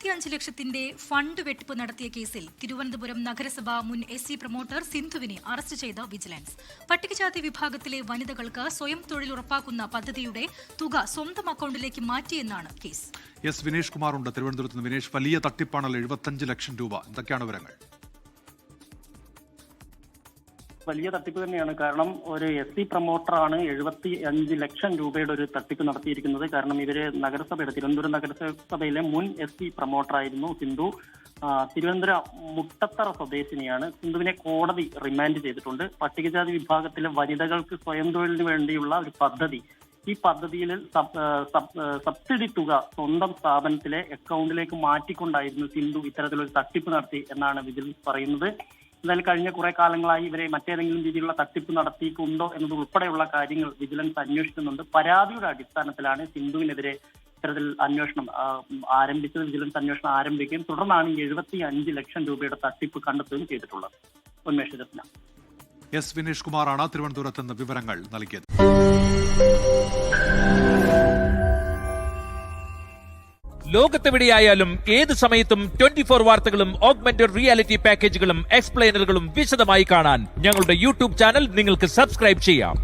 75 ലക്ഷത്തിന്റെ ഫണ്ട് വെട്ടിപ്പ് നടത്തിയ കേസിൽ തിരുവനന്തപുരം നഗരസഭ മുൻ SC പ്രൊമോട്ടർ സിന്ധുവിനെ അറസ്റ്റ് ചെയ്ത വിജിലൻസ്. പട്ടികജാതി വിഭാഗത്തിലെ വനിതകൾക്ക് സ്വയം തൊഴിൽ ഉറപ്പാക്കുന്ന പദ്ധതിയുടെ തുക സ്വന്തം അക്കൌണ്ടിലേക്ക് മാറ്റിയെന്നാണ് കേസ്. എസ് വിനേഷ് കുമാർ ഉണ്ട് തിരുവനന്തപുരത്ത് നിന്ന്. വിനേഷ്, വലിയ തട്ടിപ്പാണല്ലോ, 75 ലക്ഷം രൂപ. എന്തൊക്കെയാണ് വിവരങ്ങൾ? വലിയ തട്ടിപ്പ് തന്നെയാണ്. കാരണം ഒരു SC പ്രൊമോട്ടറാണ് 75 ലക്ഷം രൂപയുടെ ഒരു തട്ടിപ്പ് നടത്തിയിരിക്കുന്നത്. കാരണം ഇവര് തിരുവനന്തപുരം നഗരസഭയിലെ മുൻ SC പ്രൊമോട്ടറായിരുന്നു സിന്ധു. തിരുവനന്തപുരം മുട്ടത്തറ സ്വദേശിനിയാണ്. സിന്ധുവിനെ കോടതി റിമാൻഡ് ചെയ്തിട്ടുണ്ട്. പട്ടികജാതി വിഭാഗത്തിലെ വനിതകൾക്ക് സ്വയം തൊഴിലിന് വേണ്ടിയുള്ള ഒരു പദ്ധതി, ഈ പദ്ധതിയിൽ സബ്സിഡി തുക സ്വന്തം സ്ഥാപനത്തിലെ അക്കൗണ്ടിലേക്ക് മാറ്റിക്കൊണ്ടായിരുന്നു സിന്ധു ഇത്തരത്തിലൊരു തട്ടിപ്പ് നടത്തി എന്നാണ് വിജിലൻസ് പറയുന്നത്. എന്തായാലും കഴിഞ്ഞ കുറെ കാലങ്ങളായി ഇവരെ മറ്റേതെങ്കിലും രീതിയിലുള്ള തട്ടിപ്പ് നടത്തിയിട്ടുണ്ടോ എന്നത് ഉൾപ്പെടെയുള്ള കാര്യങ്ങൾ വിജിലൻസ് അന്വേഷിക്കുന്നുണ്ട്. പരാതിയുടെ അടിസ്ഥാനത്തിലാണ് സിന്ധുവിനെതിരെ ഇത്തരത്തിൽ അന്വേഷണം ആരംഭിച്ചത്. വിജിലൻസ് അന്വേഷണം ആരംഭിക്കുകയും തുടർന്നാണ് 75 ലക്ഷം രൂപയുടെ തട്ടിപ്പ് കണ്ടെത്തുകയും ചെയ്തിട്ടുള്ളത്. ഉന്മേഷ എസ് വിനേഷ് കുമാറാണ് തിരുവനന്തപുരത്ത് നിന്ന് വിവരങ്ങൾ നൽകിയത്. ലോകത്തെവിടെയായാലും ഏത് സമയത്തും 24 വാർത്തകളും ഓഗ്മെന്റഡ് റിയാലിറ്റി പാക്കേജുകളും എക്സ്പ്ലെയിനറുകളും വിശദമായി കാണാൻ ഞങ്ങളുടെ YouTube ചാനൽ നിങ്ങൾക്ക് സബ്സ്ക്രൈബ് ചെയ്യാം.